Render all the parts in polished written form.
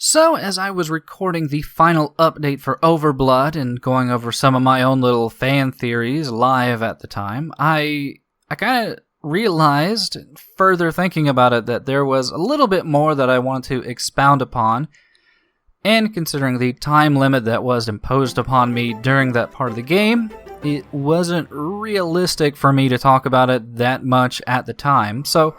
So, as I was recording the final update for Overblood and going over some of my own little fan theories live at the time, I kind of realized, further thinking about it, that there was a little bit more that I wanted to expound upon, and considering the time limit that was imposed upon me during that part of the game, it wasn't realistic for me to talk about it that much at the time, so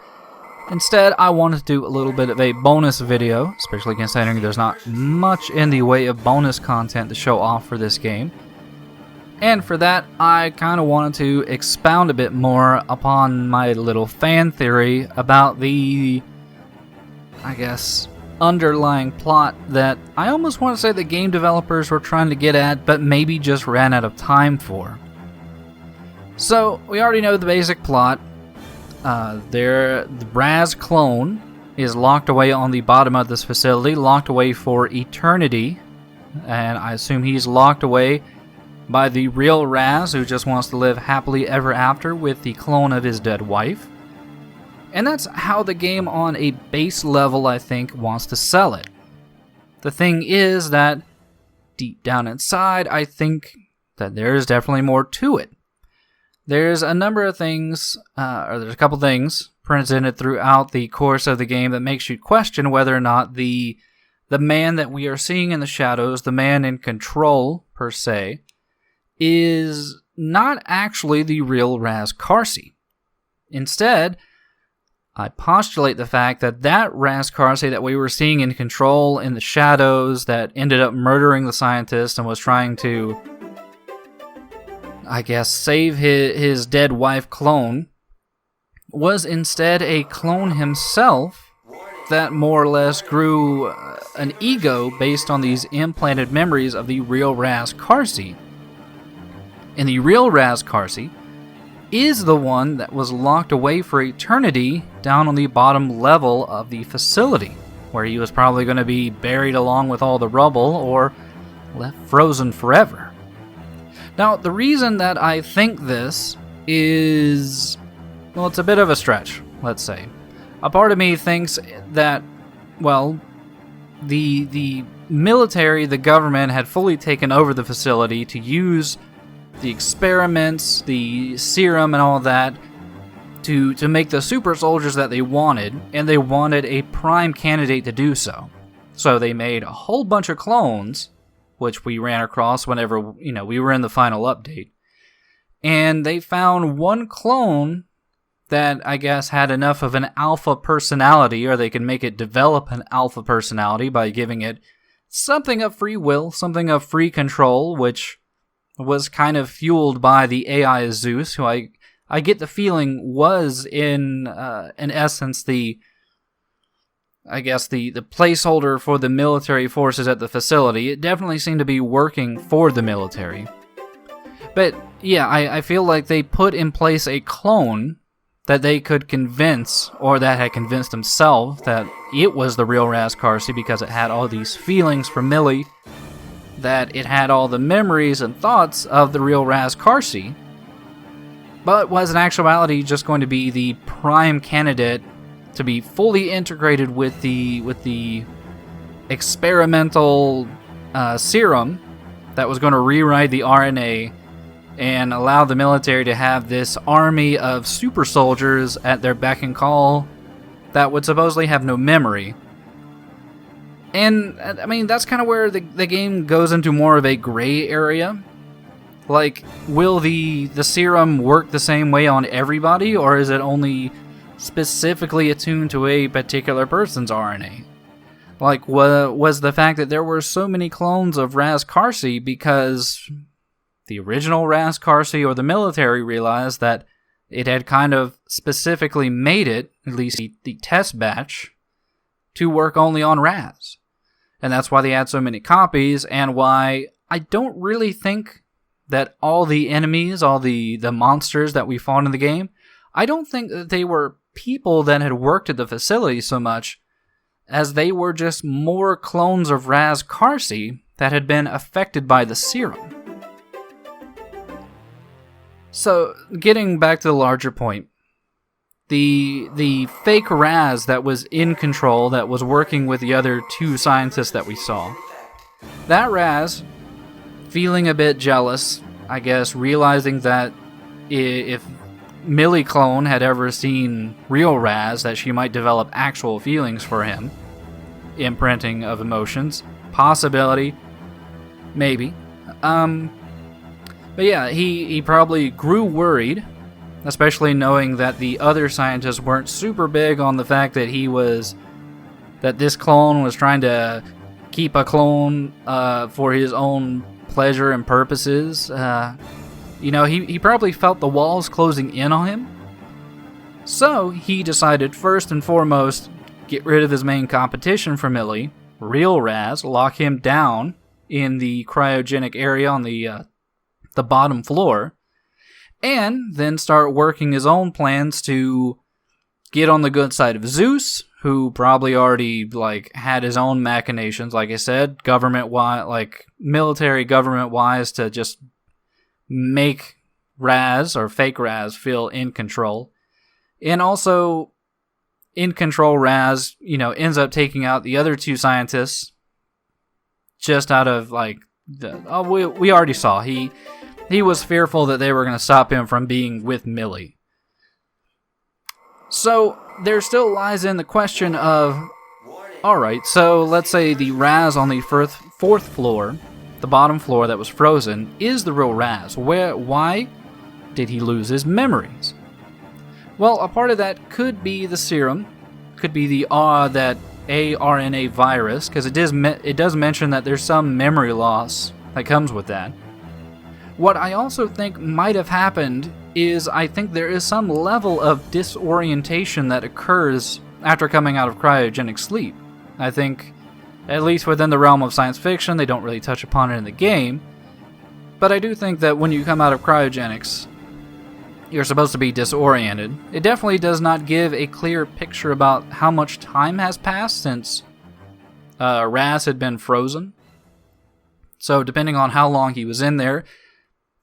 instead, I wanted to do a little bit of a bonus video, especially considering there's not much in the way of bonus content to show off for this game. And for that, I kind of wanted to expound a bit more upon my little fan theory about the, underlying plot that I almost want to say the game developers were trying to get at, but maybe just ran out of time for. So, we already know the basic plot. The Raz clone is locked away on the bottom of this facility, locked away for eternity, and I assume he's locked away by the real Raz, who just wants to live happily ever after with the clone of his dead wife. And that's how the game on a base level, I think, wants to sell it. The thing is that, deep down inside, I think that there is definitely more to it. There's a number of things, there's a couple things presented throughout the course of the game that makes you question whether or not the man that we are seeing in the shadows, the man in control, per se, is not actually the real Raz Karsi. Instead, I postulate the fact that that Raz Karsi that we were seeing in control in the shadows that ended up murdering the scientist and was trying to save his dead wife clone, was instead a clone himself that more or less grew an ego based on these implanted memories of the real Raz Karsi. And the real Raz Karsi is the one that was locked away for eternity down on the bottom level of the facility, where he was probably going to be buried along with all the rubble or left frozen forever. Now, the reason that I think this is, well, it's a bit of a stretch, let's say. A part of me thinks that, well, the military, the government, had fully taken over the facility to use the experiments, the serum, and all that to make the super soldiers that they wanted, and they wanted a prime candidate to do so. So they made a whole bunch of clones, which we ran across whenever, we were in the final update. And they found one clone that, I guess, had enough of an alpha personality, or they could make it develop an alpha personality by giving it something of free will, something of free control, which was kind of fueled by the AI Zeus, who I get the feeling was in essence, the placeholder for the military forces at the facility. It definitely seemed to be working for the military. But yeah, I feel like they put in place a clone that they could convince, or that had convinced themselves, that it was the real Raz Karsi because it had all these feelings for Millie, that it had all the memories and thoughts of the real Raz Karsi, but was in actuality just going to be the prime candidate to be fully integrated with the experimental serum that was going to rewrite the RNA and allow the military to have this army of super soldiers at their beck and call that would supposedly have no memory. And, I mean, that's kind of where the game goes into more of a gray area. Like, will the serum work the same way on everybody, or is it only specifically attuned to a particular person's RNA? Like, was the fact that there were so many clones of Raz Karsi because the original Raz Karsi or the military realized that it had kind of specifically made it, at least the test batch, to work only on Raz? And that's why they had so many copies, and why I don't really think that all the enemies, all the monsters that we fought in the game, I don't think that they were people that had worked at the facility so much as they were just more clones of Raz Karsi that had been affected by the serum. So, getting back to the larger point, the fake Raz that was in control, that was working with the other two scientists that we saw. That Raz, feeling a bit jealous, I guess, realizing that if Millie clone had ever seen real Raz, that she might develop actual feelings for him. Imprinting of emotions. Possibility. Maybe. But yeah, he probably grew worried, especially knowing that the other scientists weren't super big on the fact that that this clone was trying to keep a clone for his own pleasure and purposes. He probably felt the walls closing in on him. So he decided, first and foremost, get rid of his main competition for Millie, real Raz, lock him down in the cryogenic area on the bottom floor, and then start working his own plans to get on the good side of Zeus, who probably already had his own machinations, like I said, military government-wise, to just make Raz, or fake Raz, feel in control. And also, in control Raz, ends up taking out the other two scientists just out of, we already saw. He was fearful that they were going to stop him from being with Millie. So, there still lies in the question of, alright, so let's say the Raz on the fourth floor, the bottom floor that was frozen, is the real Raz. Why did he lose his memories? Well, a part of that could be the serum, could be that ARNA virus, because it does mention that there's some memory loss that comes with that. What I also think might have happened is I think there is some level of disorientation that occurs after coming out of cryogenic sleep. I think, at least within the realm of science fiction, they don't really touch upon it in the game, but I do think that when you come out of cryogenics, you're supposed to be disoriented. It definitely does not give a clear picture about how much time has passed since Raz had been frozen. So depending on how long he was in there,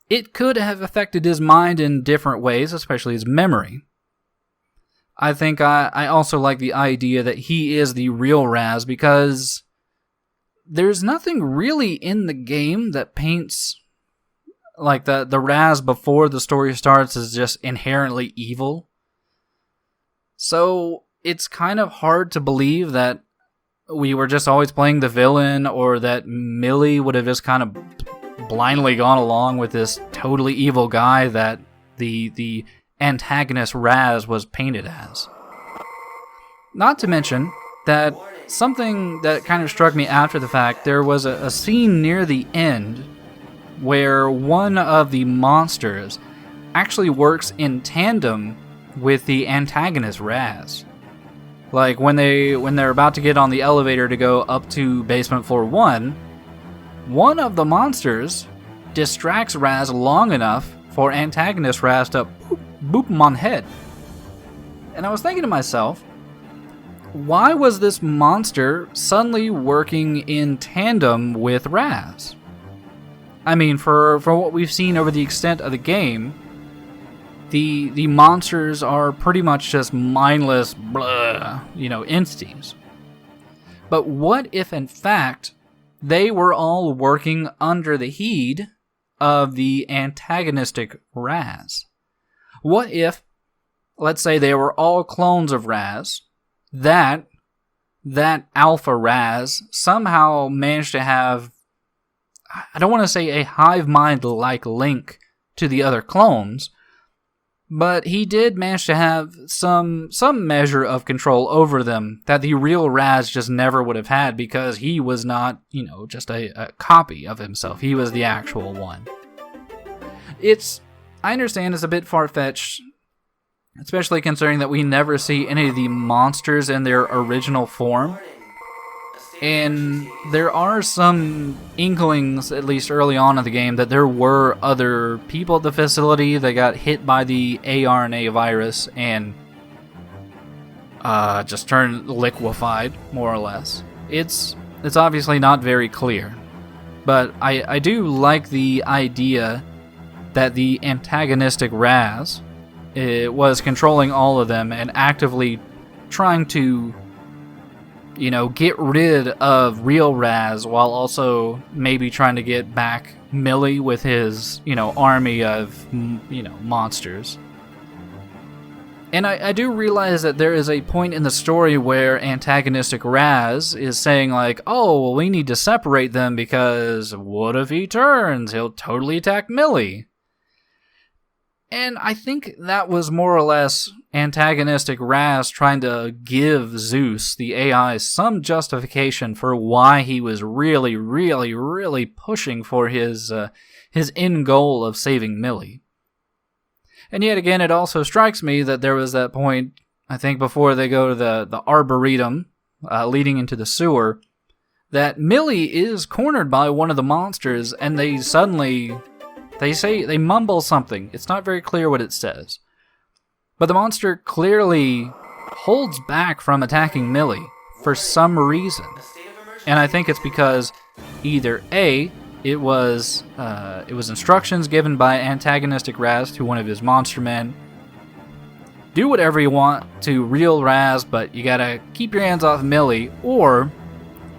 it could have affected his mind in different ways, especially his memory. I think I also like the idea that he is the real Raz, because there's nothing really in the game that paints the Raz before the story starts is just inherently evil. So it's kind of hard to believe that we were just always playing the villain, or that Millie would have just kind of blindly gone along with this totally evil guy that the antagonist Raz was painted as. Not to mention that something that kind of struck me after the fact, there was a scene near the end where one of the monsters actually works in tandem with the antagonist Raz. When they're about to get on the elevator to go up to basement floor 1, one of the monsters distracts Raz long enough for antagonist Raz to boop him on the head. And I was thinking to myself, why was this monster suddenly working in tandem with Raz? I mean, for what we've seen over the extent of the game, the monsters are pretty much just mindless, entities. But what if, in fact, they were all working under the heed of the antagonistic Raz? What if, let's say they were all clones of Raz, that Alpha Raz somehow managed to have, I don't want to say a hive mind-like link to the other clones, but he did manage to have some measure of control over them that the real Raz just never would have had, because he was not, just a copy of himself. He was the actual one. I understand it's a bit far-fetched, especially considering that we never see any of the monsters in their original form. And there are some inklings, at least early on in the game, that there were other people at the facility that got hit by the ARNA virus and just turned liquefied, more or less. It's obviously not very clear, but I do like the idea that the antagonistic Raz it was controlling all of them and actively trying to, get rid of real Raz while also maybe trying to get back Millie with his, army of, monsters. And I do realize that there is a point in the story where antagonistic Raz is saying like, oh, well, we need to separate them because what if he turns? He'll totally attack Millie. And I think that was more or less antagonistic Raz trying to give Zeus, the AI, some justification for why he was really, really, really pushing for his end goal of saving Millie. And yet again, it also strikes me that there was that point, I think before they go to the Arboretum, leading into the sewer, that Millie is cornered by one of the monsters, and they mumble something. It's not very clear what it says. But the monster clearly holds back from attacking Millie for some reason. And I think it's because either A, it was instructions given by antagonistic Raz to one of his monster men. Do whatever you want to real Raz, but you gotta keep your hands off Millie. Or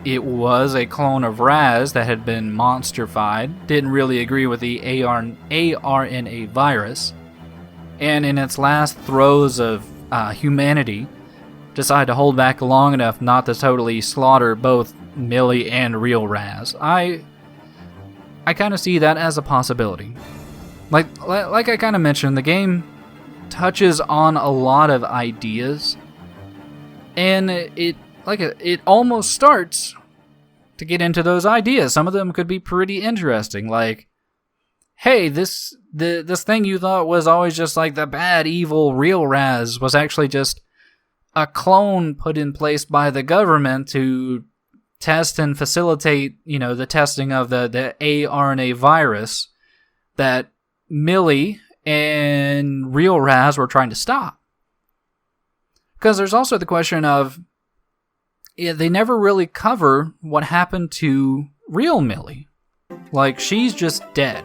it was a clone of Raz that had been monsterfied, didn't really agree with the ARNA virus, and in its last throes of humanity, decided to hold back long enough not to totally slaughter both Millie and real Raz. I kind of see that as a possibility. Like I kind of mentioned, the game touches on a lot of ideas, and it almost starts to get into those ideas. Some of them could be pretty interesting, like, hey, this thing you thought was always just like the bad, evil, real Raz was actually just a clone put in place by the government to test and facilitate, the testing of the ARNA virus that Millie and real Raz were trying to stop. Because there's also the question of, they never really cover what happened to real Millie. Like, she's just dead.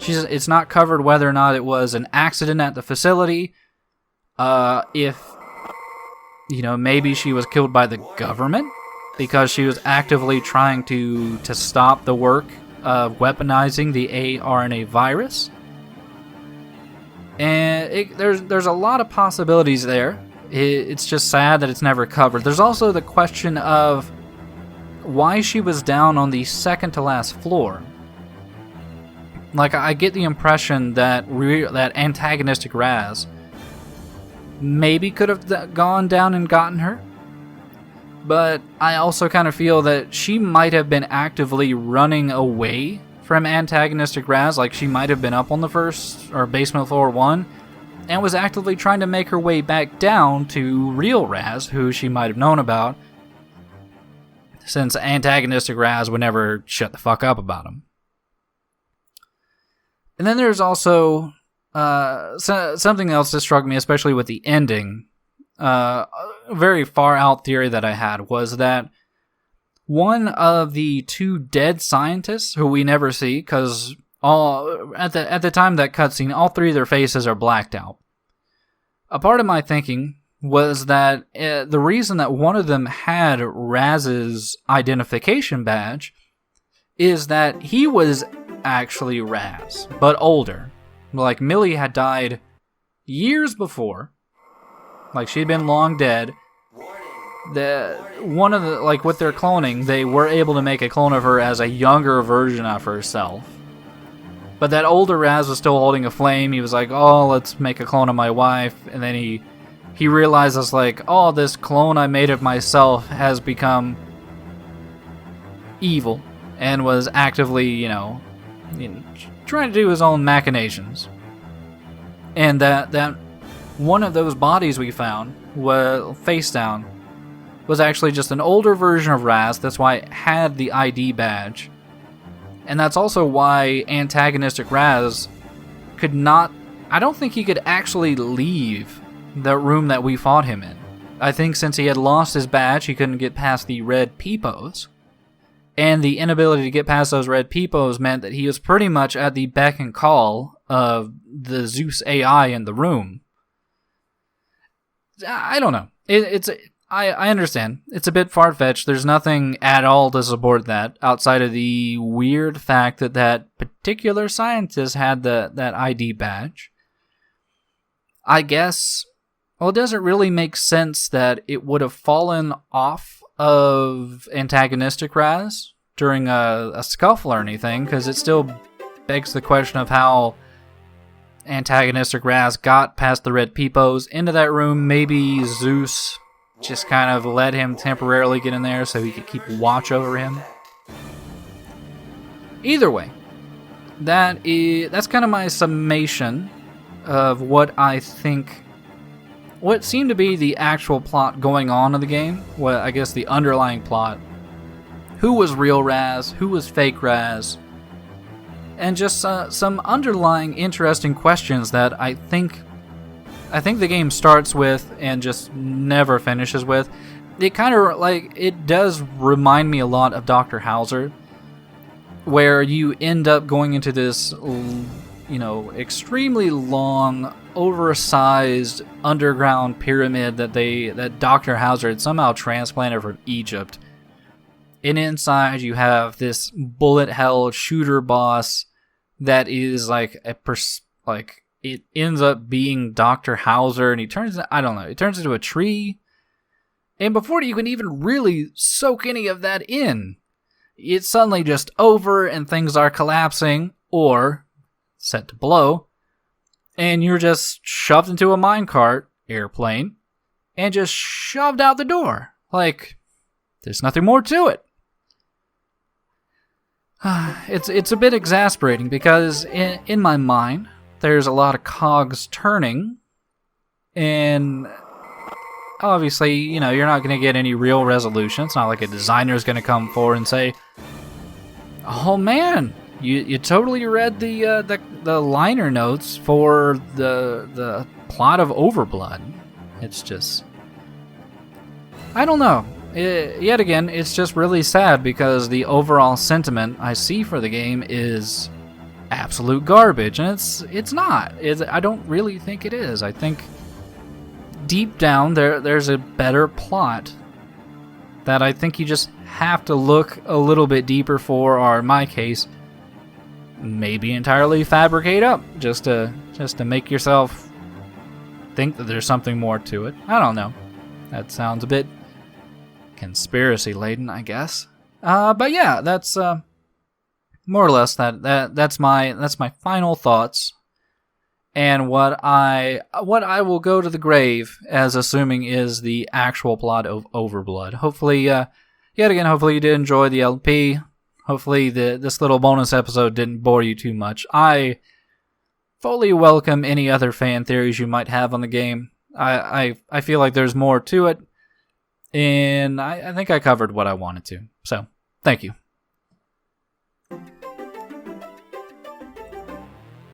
It's not covered whether or not it was an accident at the facility, if, maybe she was killed by the government, because she was actively trying to stop the work of weaponizing the ARNA virus. And there's a lot of possibilities there. It's just sad that it's never covered. There's also the question of why she was down on the second to last floor. Like, I get the impression that that antagonistic Raz maybe could have gone down and gotten her. But I also kind of feel that she might have been actively running away from antagonistic Raz, like she might have been up on the first or basement floor 1 and was actively trying to make her way back down to real Raz, who she might have known about, since antagonistic Raz would never shut the fuck up about him. And then there's also something else that struck me, especially with the ending. A very far out theory that I had was that one of the 2 dead scientists, who we never see, because at the time of that cutscene, all 3 of their faces are blacked out. A part of my thinking was that the reason that one of them had Raz's identification badge is that he was actually Raz, but older. Like, Millie had died years before. Like, she'd been long dead. One of the, like, with their cloning, they were able to make a clone of her as a younger version of herself. But that older Raz was still holding a flame. He was like, oh, let's make a clone of my wife. And then he realizes, like, oh, this clone I made of myself has become evil and was actively, trying to do his own machinations. And that one of those bodies we found, face down, was actually just an older version of Raz. That's why it had the ID badge. And that's also why antagonistic Raz could not... I don't think he could actually leave the room that we fought him in. I think since he had lost his badge, he couldn't get past the red peepos. And the inability to get past those red peepos meant that he was pretty much at the beck and call of the Zeus AI in the room. I don't know. I understand. It's a bit far-fetched. There's nothing at all to support that outside of the weird fact that that particular scientist had that ID badge. I guess, well, it doesn't really make sense that it would have fallen off of antagonistic Raz during a scuffle or anything, because it still begs the question of how antagonistic Raz got past the red peepos into that room. Maybe Zeus just kind of let him temporarily get in there so he could keep watch over him. Either way, that's kind of my summation of what I think, what seemed to be the actual plot going on in the game. Well, I guess the underlying plot. Who was real Raz? Who was fake Raz? And just some underlying interesting questions that I think the game starts with and just never finishes with. It kind of it does remind me a lot of Dr. Hauser, where you end up going into this, extremely long, oversized underground pyramid that Dr. Hauser had somehow transplanted from Egypt. And inside you have this bullet hell shooter boss that is it ends up being Dr. Hauser, and he turns into a tree. And before you can even really soak any of that in, it's suddenly just over and things are collapsing or set to blow, and you're just shoved into a minecart airplane and just shoved out the door. There's nothing more to it. It's a bit exasperating because in my mind there's a lot of cogs turning, and obviously, you're not going to get any real resolution. It's not like a designer's going to come forward and say, "Oh man, you totally read the liner notes for the plot of Overblood." It's just, I don't know. Yet again, it's just really sad because the overall sentiment I see for the game is absolute garbage, and it's not. I don't really think it is. I think deep down there's a better plot that I think you just have to look a little bit deeper for, or in my case, maybe entirely fabricate up just to make yourself think that there's something more to it. I don't know. That sounds a bit conspiracy laden, I guess. But yeah, that's more or less that's my final thoughts, and what I will go to the grave as assuming is the actual plot of Overblood. Hopefully, yet again, hopefully you did enjoy the LP. Hopefully this little bonus episode didn't bore you too much. I fully welcome any other fan theories you might have on the game. I feel like there's more to it, and I think I covered what I wanted to. So, thank you.